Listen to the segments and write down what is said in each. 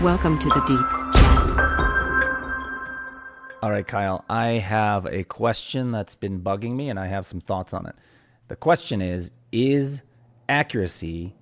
Welcome to the Deep Chat. All right, Kyle, I have a question that's been bugging me, and I have some thoughts on it. The question is accuracy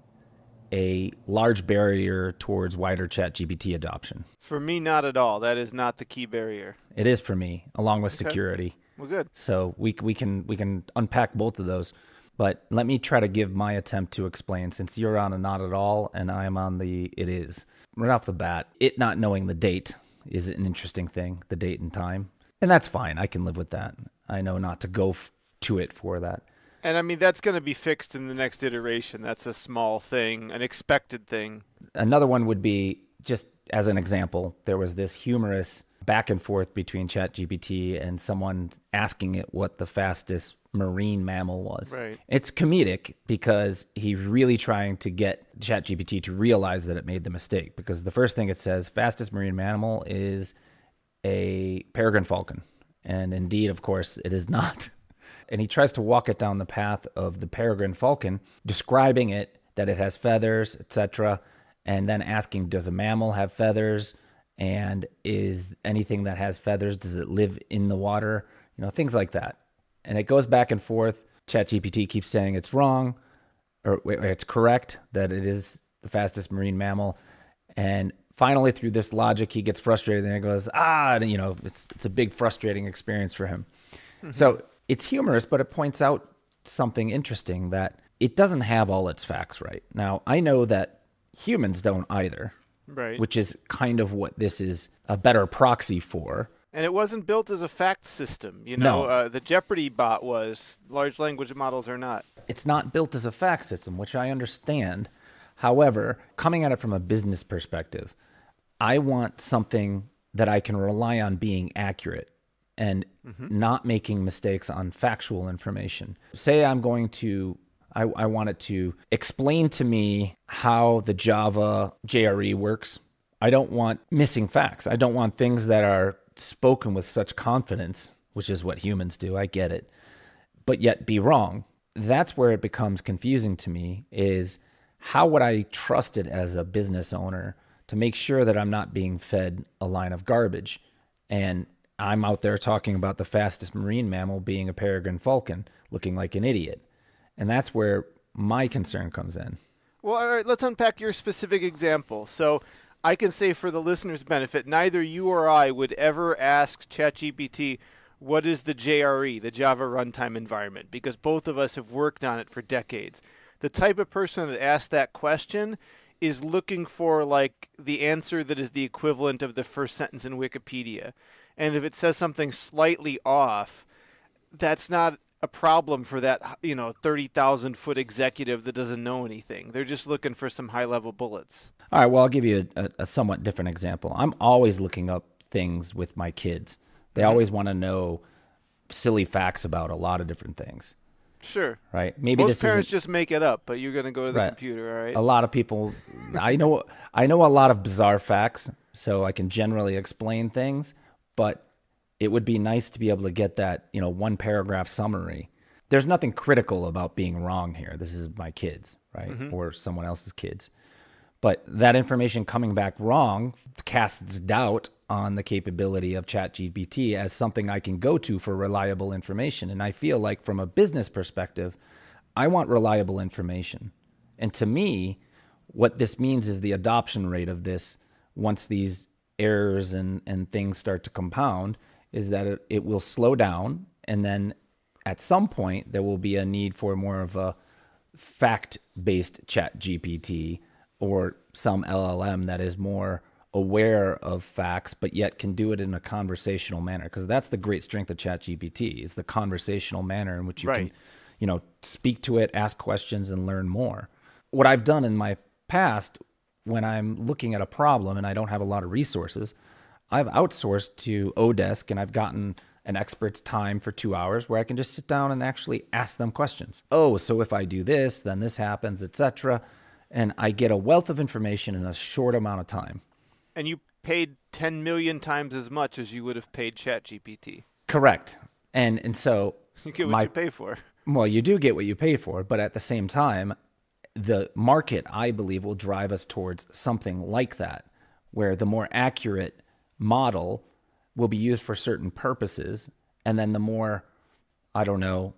a large barrier towards wider ChatGPT adoption? For me, not at all. That is not the key barrier. It is for me, along with Okay. security. Well, good. So we can unpack both of those. But let me try to give my attempt to explain, since you're on a not at all and I'm on the it is. Right off the bat, it not knowing the date is an interesting thing, the date and time. And that's fine. I can live with that. I know not to go to it for that. And I mean, that's going to be fixed in the next iteration. That's a small thing, an expected thing. Another one would be, just as an example, there was this humorous back and forth between ChatGPT and someone asking it what the fastest marine mammal was. Right. It's comedic because he's really trying to get ChatGPT to realize that it made the mistake, because the first thing it says, fastest marine mammal is a peregrine falcon. And indeed, of course, it is not. And he tries to walk it down the path of the peregrine falcon, describing it, that it has feathers, etc., and then asking, does a mammal have feathers? And is anything that has feathers, does it live in the water? You know, things like that. And it goes back and forth. ChatGPT keeps saying it's wrong, or it's correct, that it is the fastest marine mammal. And finally, through this logic, he gets frustrated and he goes, and, you know, it's a big frustrating experience for him. Mm-hmm. So it's humorous, but it points out something interesting, that it doesn't have all its facts right. Now, I know that humans don't either, right? Which is kind of what this is a better proxy for. And it wasn't built as a fact system. You know, No. The Jeopardy bot was. Large language models are not. It's not built as a fact system, which I understand. However, coming at it from a business perspective, I want something that I can rely on being accurate and not making mistakes on factual information. Say I'm going to, I want it to explain to me how the Java JRE works. I don't want missing facts. I don't want things that are spoken with such confidence, which is what humans do. I get it, but yet be wrong. That's where it becomes confusing to me, is how would I trust it as a business owner to make sure that I'm not being fed a line of garbage? And I'm out there talking about the fastest marine mammal being a peregrine falcon, looking like an idiot. And that's where my concern comes in. Well, all right, let's unpack your specific example. So I can say, for the listener's benefit, neither you or I would ever ask ChatGPT, what is the JRE, the Java Runtime Environment? Because both of us have worked on it for decades. The type of person that asks that question is looking for, like, the answer that is the equivalent of the first sentence in Wikipedia. And if it says something slightly off, that's not a problem for that, 30,000-foot executive that doesn't know anything. They're just looking for some high-level bullets. All right, well, I'll give you a somewhat different example. I'm always looking up things with my kids. They always want to know silly facts about a lot of different things. Sure. Right? Maybe most parents just make it up, but you're going to go to the computer, all right? A lot of people, I know a lot of bizarre facts, so I can generally explain things, but it would be nice to be able to get that, one paragraph summary. There's nothing critical about being wrong here. This is my kids, right? Or someone else's kids. But that information coming back wrong casts doubt on the capability of ChatGPT as something I can go to for reliable information. And I feel like, from a business perspective, I want reliable information. And to me, what this means is the adoption rate of this, once these errors and things start to compound, is that it will slow down. And then at some point, there will be a need for more of a fact-based ChatGPT, or some LLM that is more aware of facts, but yet can do it in a conversational manner. Because that's the great strength of ChatGPT, is the conversational manner in which you can, speak to it, ask questions, and learn more. What I've done in my past, when I'm looking at a problem and I don't have a lot of resources, I've outsourced to Odesk, and I've gotten an expert's time for 2 hours where I can just sit down and actually ask them questions. Oh, so if I do this, then this happens, etc. And I get a wealth of information in a short amount of time. And you paid 10 million times as much as you would have paid ChatGPT. Correct. And so you get what you pay for. Well, you do get what you pay for, but at the same time, the market, I believe, will drive us towards something like that, where the more accurate model will be used for certain purposes, and then the more, I don't know,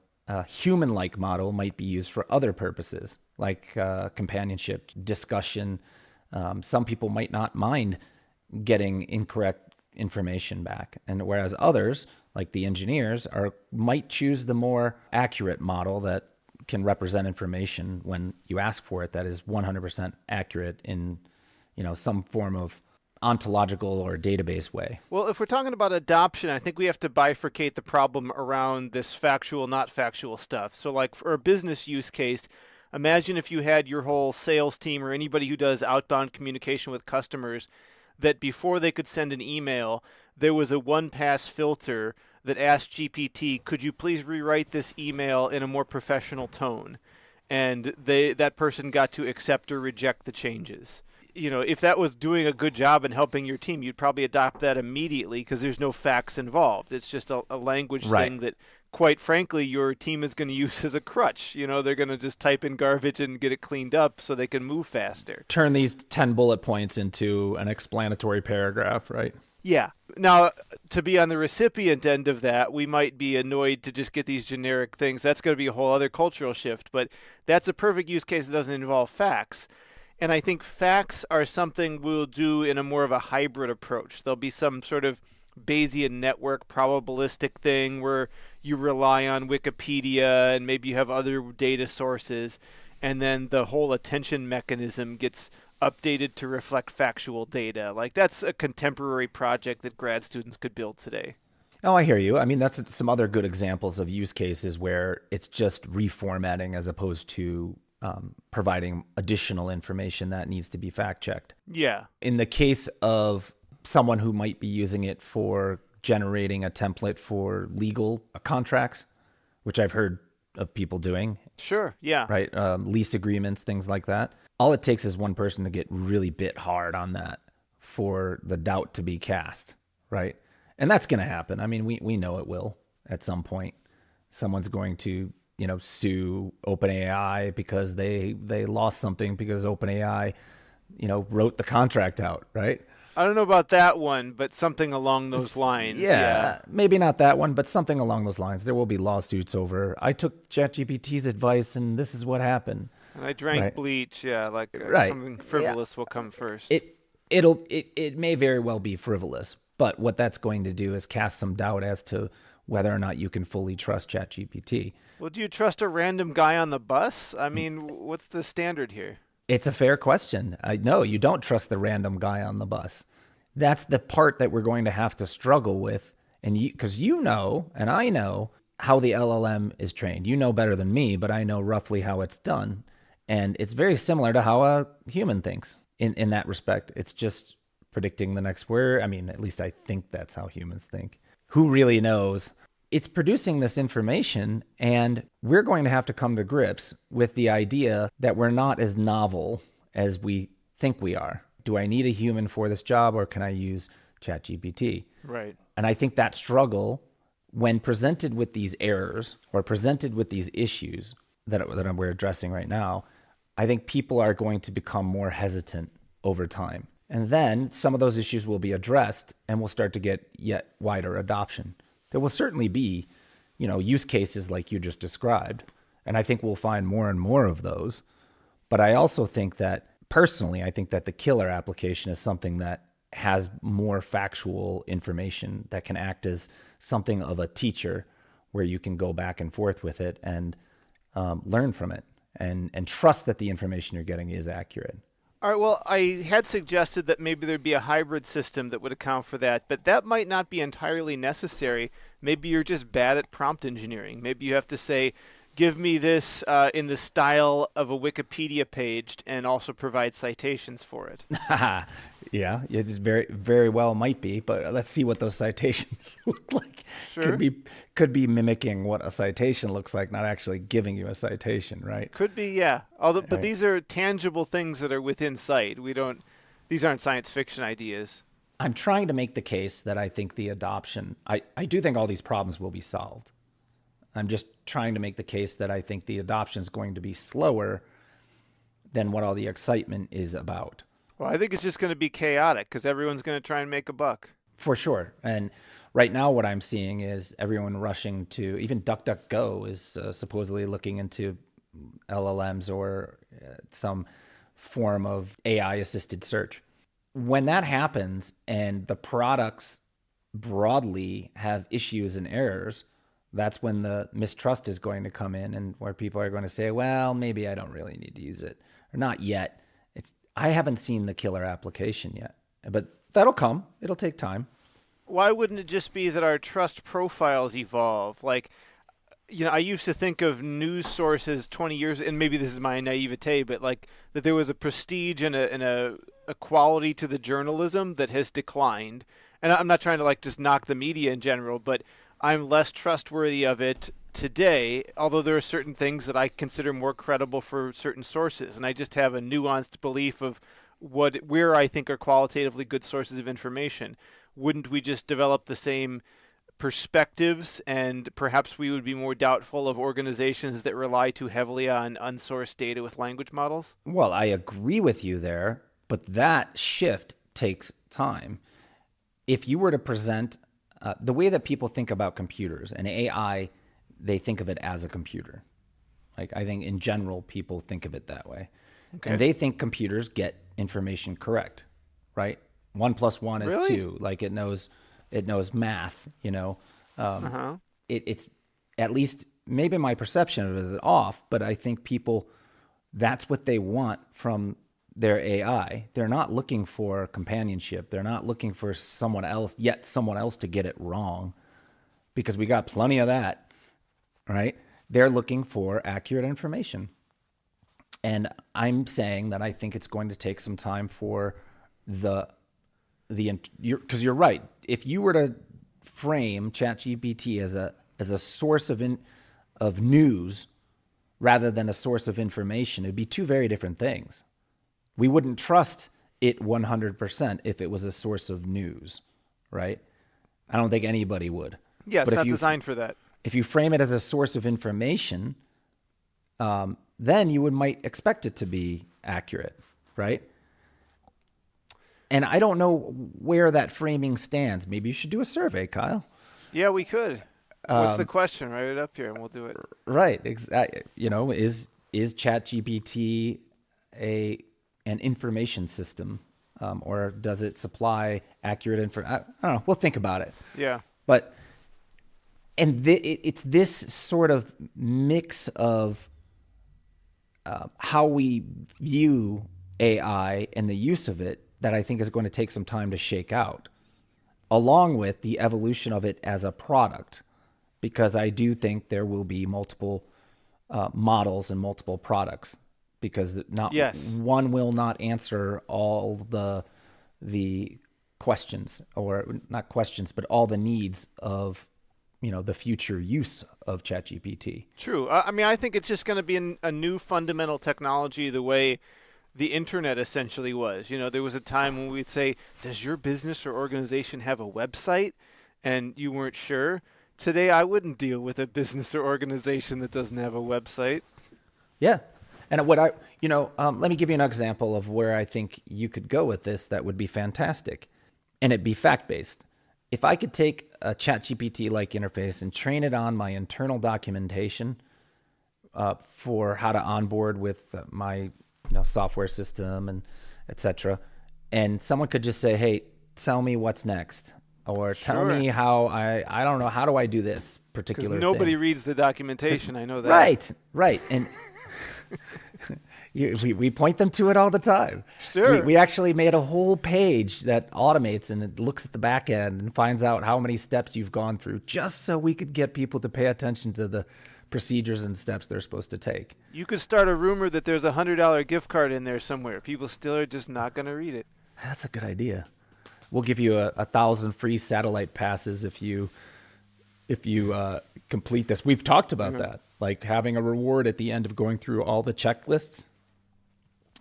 human-like model might be used for other purposes, like companionship, discussion. Some people might not mind getting incorrect information back, and whereas others, like the engineers, might choose the more accurate model that can represent information when you ask for it that is 100% accurate in, some form of ontological or database way. Well, if we're talking about adoption, I think we have to bifurcate the problem around this factual, not factual stuff. So like for a business use case, imagine if you had your whole sales team or anybody who does outbound communication with customers, that before they could send an email, there was a one-pass filter that asked GPT, could you please rewrite this email in a more professional tone? And that person got to accept or reject the changes. If that was doing a good job in helping your team, you'd probably adopt that immediately because there's no facts involved. It's just a language thing that, quite frankly, your team is going to use as a crutch. They're going to just type in garbage and get it cleaned up so they can move faster. Turn these 10 bullet points into an explanatory paragraph, right? Yeah. Now, to be on the recipient end of that, we might be annoyed to just get these generic things. That's going to be a whole other cultural shift. But that's a perfect use case that doesn't involve facts. And I think facts are something we'll do in a more of a hybrid approach. There'll be some sort of Bayesian network probabilistic thing where you rely on Wikipedia and maybe you have other data sources, and then the whole attention mechanism gets updated to reflect factual data. Like that's a contemporary project that grad students could build today. Oh, I hear you. I mean, that's some other good examples of use cases where it's just reformatting as opposed to providing additional information that needs to be fact-checked. Yeah. In the case of someone who might be using it for generating a template for legal contracts, which I've heard of people doing. Sure, yeah. Right? Lease agreements, things like that. All it takes is one person to get really bit hard on that for the doubt to be cast, right? And that's going to happen. I mean, we know it will at some point. Someone's going to sue OpenAI because they lost something because OpenAI, wrote the contract out, right? I don't know about that one, but something along those lines. Yeah, maybe not that one, but something along those lines. There will be lawsuits over, I took ChatGPT's advice and this is what happened. And I drank bleach, like something frivolous will come first. It may very well be frivolous, but what that's going to do is cast some doubt as to whether or not you can fully trust ChatGPT. Well, do you trust a random guy on the bus? I mean, what's the standard here? It's a fair question. No, you don't trust the random guy on the bus. That's the part that we're going to have to struggle with. And because and I know how the LLM is trained. You know better than me, but I know roughly how it's done. And it's very similar to how a human thinks in that respect. It's just predicting the next word. I mean, at least I think that's how humans think. Who really knows? It's producing this information, and we're going to have to come to grips with the idea that we're not as novel as we think we are. Do I need a human for this job, or can I use ChatGPT? Right. And I think that struggle, when presented with these errors or presented with these issues that we're addressing right now, I think people are going to become more hesitant over time. And then some of those issues will be addressed, and we'll start to get yet wider adoption. There will certainly be, use cases like you just described, and I think we'll find more and more of those. But I also think that, personally, I think that the killer application is something that has more factual information that can act as something of a teacher where you can go back and forth with it and learn from it and trust that the information you're getting is accurate. All right, well, I had suggested that maybe there'd be a hybrid system that would account for that, but that might not be entirely necessary. Maybe you're just bad at prompt engineering. Maybe you have to say, give me this in the style of a Wikipedia page and also provide citations for it. Yeah, it just very, very well might be, but let's see what those citations look like. Sure. Could be mimicking what a citation looks like, not actually giving you a citation, right? Could be, yeah. But these are tangible things that are within sight. These aren't science fiction ideas. I'm trying to make the case that I think the adoption, I do think all these problems will be solved. I'm just trying to make the case that I think the adoption is going to be slower than what all the excitement is about. Well, I think it's just going to be chaotic because everyone's going to try and make a buck. For sure. And right now, what I'm seeing is everyone rushing to, even DuckDuckGo is supposedly looking into LLMs or some form of AI assisted search. When that happens and the products broadly have issues and errors, that's when the mistrust is going to come in, and where people are going to say, well, maybe I don't really need to use it, or not yet. I haven't seen the killer application yet, but that'll come. It'll take time. Why wouldn't it just be that our trust profiles evolve? Like, I used to think of news sources 20 years, and maybe this is my naivete, but like that there was a prestige and a quality to the journalism that has declined. And I'm not trying to like just knock the media in general, but I'm less trustworthy of it today, although there are certain things that I consider more credible for certain sources. And I just have a nuanced belief of where I think are qualitatively good sources of information. Wouldn't we just develop the same perspectives, and perhaps we would be more doubtful of organizations that rely too heavily on unsourced data with language models? Well, I agree with you there, but that shift takes time. If you were to present the way that people think about computers and AI, they think of it as a computer. Like, I think in general, people think of it that way. Okay. And they think computers get information correct, right? 1 + 1 is Really? 2. Like it knows math, It's at least, maybe my perception of it is off, but I think people, that's what they want from their AI. They're not looking for companionship. They're not looking for someone else to get it wrong, because we got plenty of that, right? They're looking for accurate information. And I'm saying that I think it's going to take some time for because you're right. If you were to frame ChatGPT as a source of news rather than a source of information, it'd be two very different things. We wouldn't trust it 100% if it was a source of news, right? I don't think anybody would. Yeah, it's But not designed for that. If you frame it as a source of information, then you might expect it to be accurate, right? And I don't know where that framing stands. Maybe you should do a survey, Kyle. Yeah, we could. What's the question? Write it up here, and we'll do it. Right. Exactly. Is ChatGPT an information system, or does it supply accurate information? I don't know. We'll think about it. Yeah. But it's this sort of mix of how we view AI and the use of it that I think is going to take some time to shake out, along with the evolution of it as a product, because I do think there will be multiple models and multiple products, because one will not answer all the questions, or not questions, but all the needs of the future use of ChatGPT. True. I think it's just going to be a new fundamental technology, the way the internet essentially was. There was a time when we'd say, does your business or organization have a website? And you weren't sure. Today, I wouldn't deal with a business or organization that doesn't have a website. Yeah. And let me give you an example of where I think you could go with this that would be fantastic. And it'd be fact-based. If I could take a ChatGPT-like interface and train it on my internal documentation for how to onboard with my software system and et cetera, and someone could just say, hey, tell me what's next, or tell me how I don't know, how do I do this particular thing? Because nobody reads the documentation, I know that. Right. And we point them to it all the time. Sure. We actually made a whole page that automates, and it looks at the back end and finds out how many steps you've gone through, just so we could get people to pay attention to the procedures and steps they're supposed to take. You could start a rumor that there's a $100 gift card in there somewhere. People still are just not going to read it. That's a good idea. We'll give you 1,000 free satellite passes if you complete this. We've talked about that, like having a reward at the end of going through all the checklists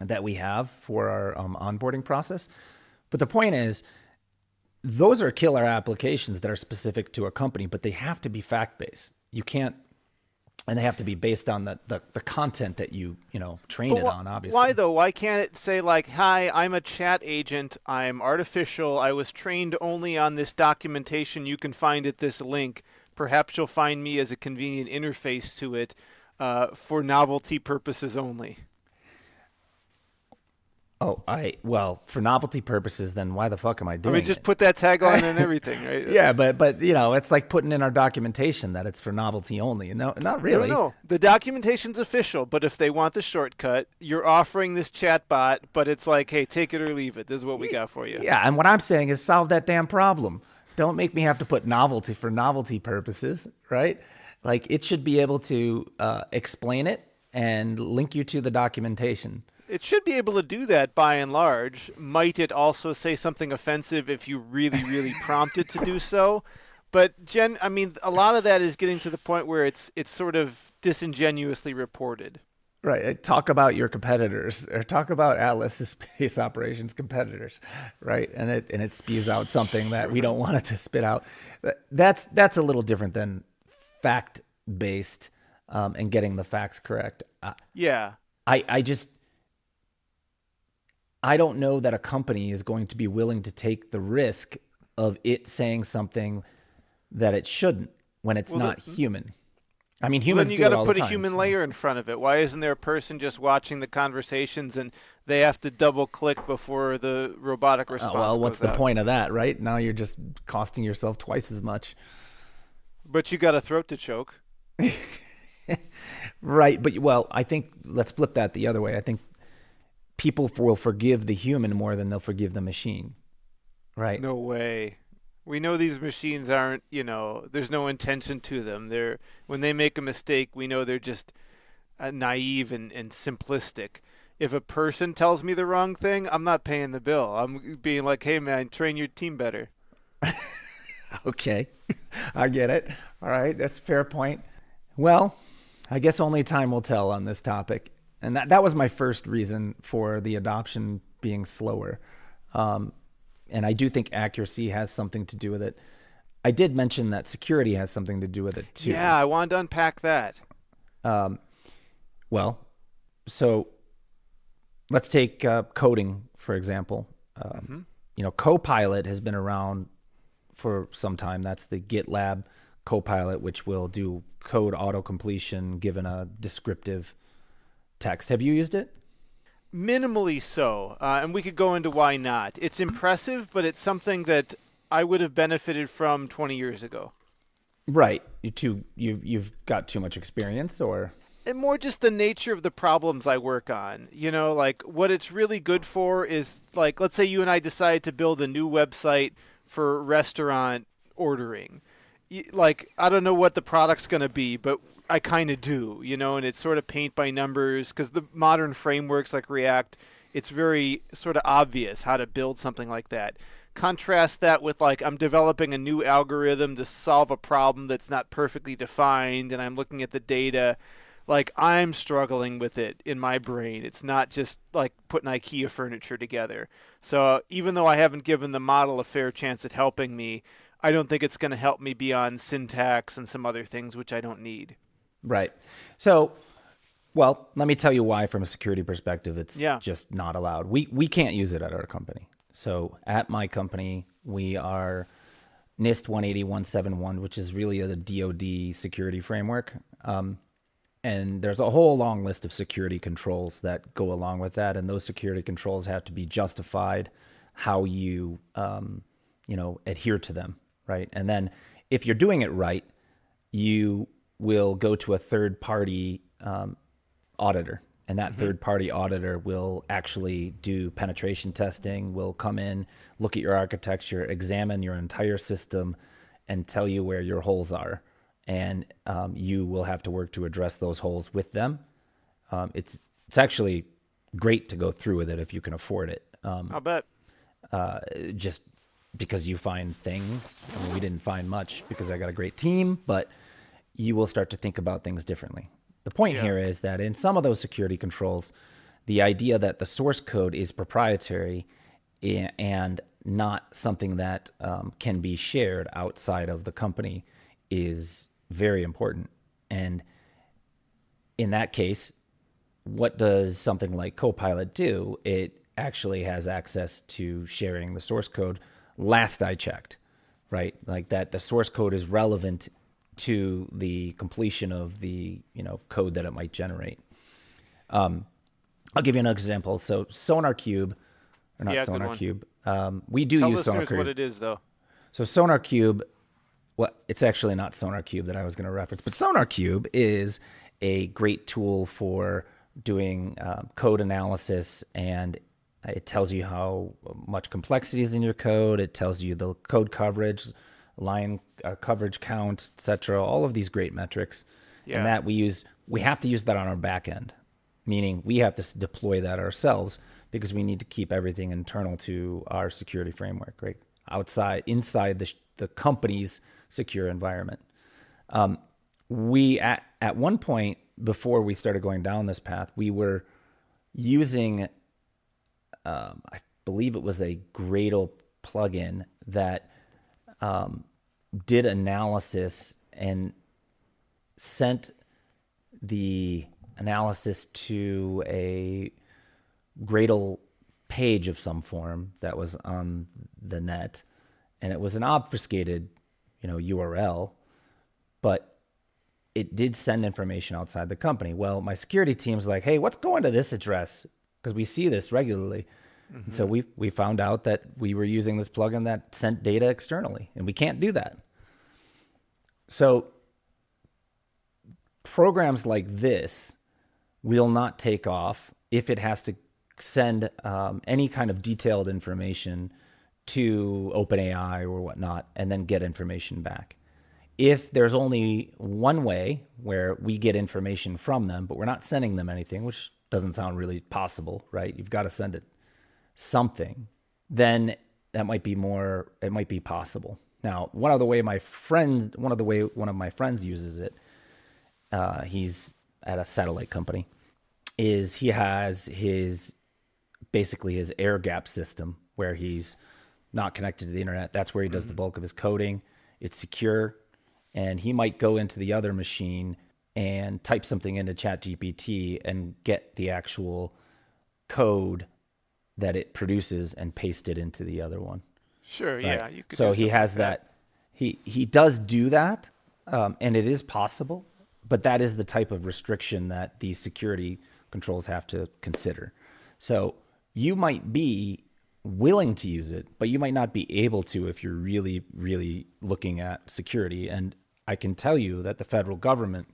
that we have for our onboarding process. But the point is, those are killer applications that are specific to a company, but they have to be fact-based. You can't and they have to be based on the content that you train it on, obviously. Why though? Why can't it say like, "Hi, I'm a chat agent. I'm artificial. I was trained only on this documentation you can find at this link. Perhaps you'll find me as a convenient interface to it for novelty purposes only." Well, for novelty purposes, then why the fuck am I doing just it? put that tagline and everything, right? Yeah, but it's like putting in our documentation that it's for novelty only. No, not really. No. The documentation's official, but if they want the shortcut, you're offering this chatbot, but it's like, hey, take it or leave it. This is what we got for you. Yeah, and what I'm saying is solve that damn problem. Don't make me have to put novelty for novelty purposes, right? Like it should be able to explain it and link you to the documentation. It should be able to do that by and large. Might it also say something offensive if you really, really prompt it to do so? But a lot of that is getting to the point where it's sort of disingenuously reported. Right. Talk about your competitors, or talk about Atlas's space operations competitors, right? And it spews out something that we don't want it to spit out. That's a little different than fact based and getting the facts correct. Yeah. I don't know that a company is going to be willing to take the risk of it saying something that it shouldn't when it's not human. I mean, humans do it all the time. Then you got to put a human layer in front of it. Why isn't there a person just watching the conversations and they have to double click before the robotic response well, what's goes the out? point of that, right? Now you're just costing yourself twice as much. But you got a throat to choke. Right. But, well, I think let's flip that the other way. I think people will forgive the human more than they'll forgive the machine, right? No way. We know these machines aren't, there's no intention to them. When they make a mistake, we know they're just naive and simplistic. If a person tells me the wrong thing, I'm not paying the bill. I'm being like, hey, man, train your team better. Okay. I get it. All right. That's a fair point. Well, I guess only time will tell on this topic. And that was my first reason for the adoption being slower. And I do think accuracy has something to do with it. I did mention that security has something to do with it too. Yeah, I wanted to unpack that. Well, so let's take coding, for example. Copilot has been around for some time. That's the GitLab Copilot, which will do code auto-completion given a descriptive text. Have you used it? Minimally so, and we could go into why not. It's impressive, but it's something that I would have benefited from 20 years ago. Right. You've got too much experience, or? And more just the nature of the problems I work on. Like what it's really good for is like, let's say you and I decide to build a new website for restaurant ordering. Like, I don't know what the product's going to be, but I kind of do, and it's sort of paint by numbers because the modern frameworks like React, it's very sort of obvious how to build something like that. Contrast that with like I'm developing a new algorithm to solve a problem that's not perfectly defined and I'm looking at the data. Like I'm struggling with it in my brain. It's not just like putting IKEA furniture together. So even though I haven't given the model a fair chance at helping me, I don't think it's going to help me beyond syntax and some other things which I don't need. Right. So, well, let me tell you why from a security perspective it's Yeah. just not allowed. We can't use it at our company. So at my company, we are NIST 180.171, which is really the DoD security framework. And there's a whole long list of security controls that go along with that. And those security controls have to be justified how you, adhere to them, right? And then if you're doing it right, you will go to a third-party auditor. And that third-party auditor will actually do penetration testing, will come in, look at your architecture, examine your entire system, and tell you where your holes are. And you will have to work to address those holes with them. It's actually great to go through with it if you can afford it. I'll bet. Just because you find things. I mean, we didn't find much because I got a great team, but you will start to think about things differently. The point here is that in some of those security controls, the idea that the source code is proprietary and not something that can be shared outside of the company is very important. And in that case, what does something like Copilot do? It actually has access to sharing the source code. Last I checked, right? Like that, the source code is relevant to the completion of the code that it might generate. I'll give you an example. So SonarQube, or not Yeah, good one. SonarQube. We do Tell use listeners SonarQube. what it is, though. So SonarQube, well, it's actually not SonarQube that I was going to reference, but SonarQube is a great tool for doing code analysis, and it tells you how much complexity is in your code. It tells you the code coverage, line coverage count, etc. All of these great metrics, and that we have to use that on our back end, meaning we have to deploy that ourselves because we need to keep everything internal to our security framework, right? Inside the company's secure environment. We at one point before we started going down this path, we were using, I believe it was a Gradle plugin that did analysis and sent the analysis to a Gradle page of some form that was on the net, and it was an obfuscated, URL, but it did send information outside the company. Well, my security team's like, hey, what's going to this address? Because we see this regularly. Mm-hmm. And so we found out that we were using this plugin that sent data externally, and we can't do that. So programs like this will not take off if it has to send any kind of detailed information to OpenAI or whatnot, and then get information back. If there's only one way where we get information from them, but we're not sending them anything, which doesn't sound really possible, right? You've got to send it something, then it might be possible. Now, one of my friends uses it, he's at a satellite company, is he has basically his air gap system where he's not connected to the internet. That's where he does the bulk of his coding. It's secure. And he might go into the other machine and type something into ChatGPT and get the actual code that it produces and paste it into the other one. Sure, right? yeah. You could so do he has like that. He does do that, and it is possible, but that is the type of restriction that these security controls have to consider. So you might be willing to use it, but you might not be able to if you're really, really looking at security. And I can tell you that the federal government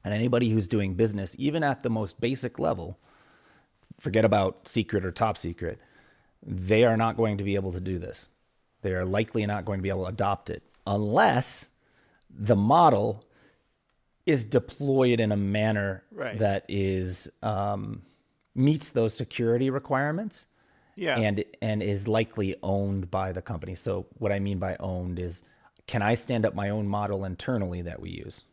and anybody who's doing business, even at the most basic level, forget about secret or top secret, they are not going to be able to do this. They are likely not going to be able to adopt it unless the model is deployed in a manner that is meets those security requirements. Yeah. And is likely owned by the company. So what I mean by owned is, can I stand up my own model internally that we use?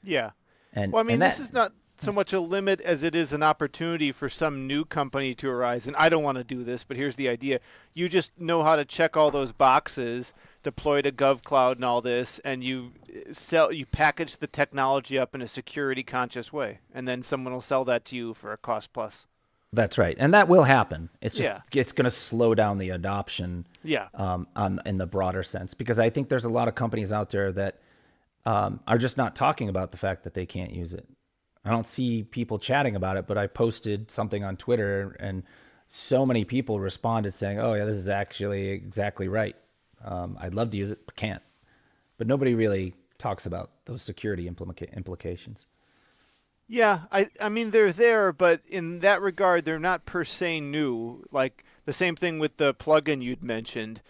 Yeah. And well, I mean, and this is not so much a limit as it is an opportunity for some new company to arise. And I don't want to do this, but here's the idea. You just know how to check all those boxes, deploy to GovCloud and all this, and you package the technology up in a security conscious way. And then someone will sell that to you for a cost plus. That's right, and that will happen. It's just it's going to slow down the adoption, in the broader sense, because I think there's a lot of companies out there that are just not talking about the fact that they can't use it. I don't see people chatting about it, but I posted something on Twitter, and so many people responded saying, "Oh yeah, this is actually exactly right. I'd love to use it, but can't." But nobody really talks about those security implications. Yeah, I mean, they're there, but in that regard, they're not per se new. Like the same thing with the plugin you'd mentioned.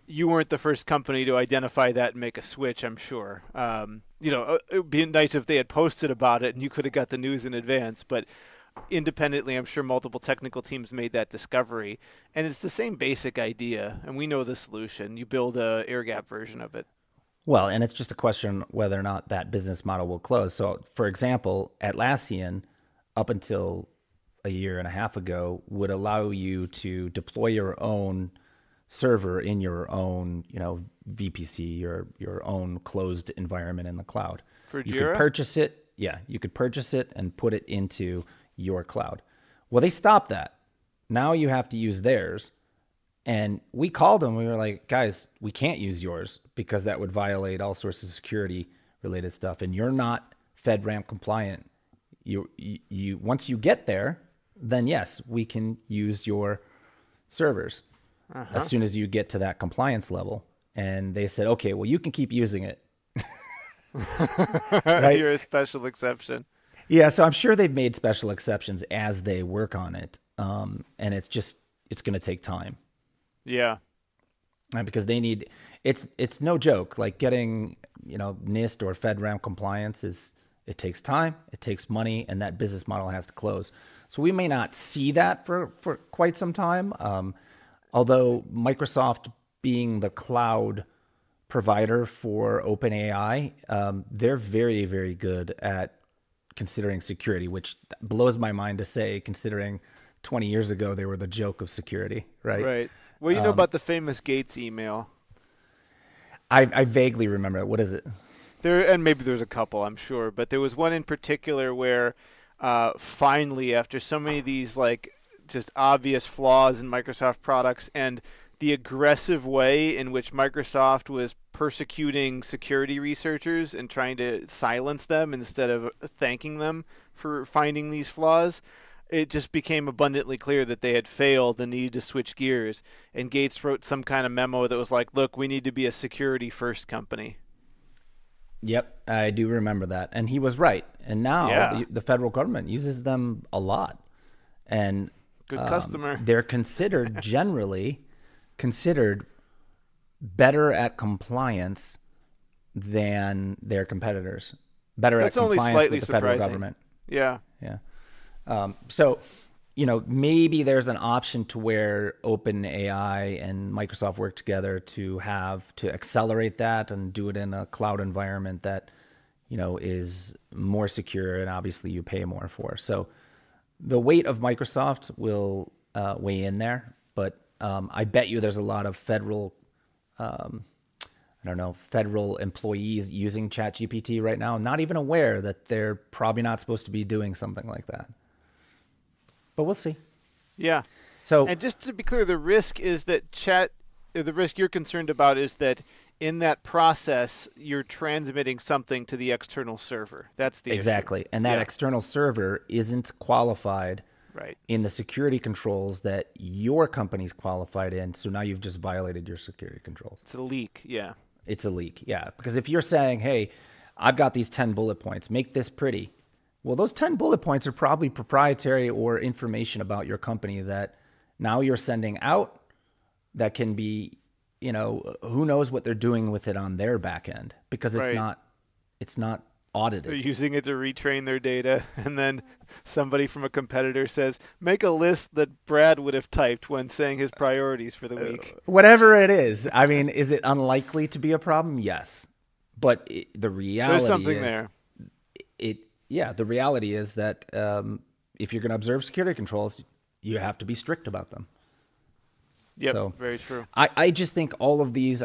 You weren't the first company to identify that and make a switch, I'm sure. It would be nice if they had posted about it and you could have got the news in advance. But independently, I'm sure multiple technical teams made that discovery. And it's the same basic idea, and we know the solution. You build a air gap version of it. Well, and it's just a question whether or not that business model will close. So, for example, Atlassian, up until a year and a half ago, would allow you to deploy your own server in your own, VPC, your own closed environment in the cloud. For Jira? You could purchase it. Yeah, you could purchase it and put it into your cloud. Well, they stopped that. Now you have to use theirs. And we called them. We were like, guys, we can't use yours because that would violate all sorts of security related stuff. And you're not FedRAMP compliant. You once you get there, then yes, we can use your servers as soon as you get to that compliance level. And they said, okay, well, you can keep using it. Right? You're a special exception. Yeah, so I'm sure they've made special exceptions as they work on it. And it's going to take time. Yeah. Because they need, it's no joke. Like getting, NIST or FedRAMP compliance it takes time, it takes money, and that business model has to close. So we may not see that for quite some time. Although Microsoft being the cloud provider for OpenAI, they're very, very good at considering security, which blows my mind to say, considering 20 years ago they were the joke of security, right? Right. Well, you know about the famous Gates email. I vaguely remember it. What is it? And maybe there's a couple, I'm sure, but there was one in particular where finally, after so many of these just obvious flaws in Microsoft products and the aggressive way in which Microsoft was persecuting security researchers and trying to silence them instead of thanking them for finding these flaws, it just became abundantly clear that they had failed and needed to switch gears. And Gates wrote some kind of memo that was like, look, we need to be a security-first company. Yep, I do remember that. And he was right. And now the federal government uses them a lot. And good customer. They're generally considered better at compliance than their competitors. That's at compliance only slightly with the federal government. Yeah. So, maybe there's an option to where OpenAI and Microsoft work together to accelerate that and do it in a cloud environment that, is more secure and obviously you pay more for. So the weight of Microsoft will weigh in there, but I bet you there's a lot of federal employees using ChatGPT right now, not even aware that they're probably not supposed to be doing something like that. But we'll see. Yeah. So, and just to be clear, the risk is that the risk you're concerned about is that in that process, you're transmitting something to the external server. That's the exactly. issue. And that external server isn't qualified in the security controls that your company's qualified in. So now you've just violated your security controls. It's a leak. Yeah. It's a leak. Yeah. Because if you're saying, hey, I've got these 10 bullet points, make this pretty. Well, those 10 bullet points are probably proprietary or information about your company that now you're sending out that can be, who knows what they're doing with it on their back end because it's not audited. They're using it to retrain their data. And then somebody from a competitor says, make a list that Brad would have typed when saying his priorities for the week. Whatever it is. I mean, is it unlikely to be a problem? Yes. But the reality there's something is there. The reality is that if you're going to observe security controls, you have to be strict about them. Yep, so, very true. I just think all of these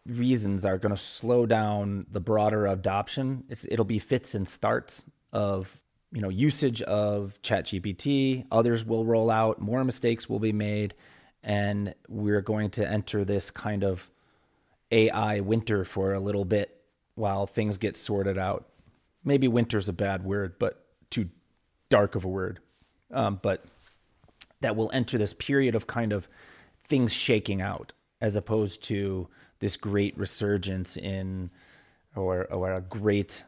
reasons are going to slow down the broader adoption. It'll be fits and starts of usage of ChatGPT. Others will roll out, more mistakes will be made, and we're going to enter this kind of AI winter for a little bit while things get sorted out. Maybe winter's a bad word, but too dark of a word. But that will enter this period of kind of things shaking out as opposed to this great resurgence in or a great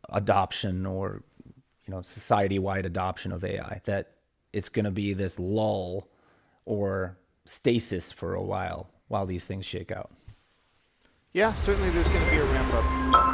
adoption or society-wide adoption of AI. That it's going to be this lull or stasis for a while these things shake out. Yeah, certainly there's going to be a ramp up.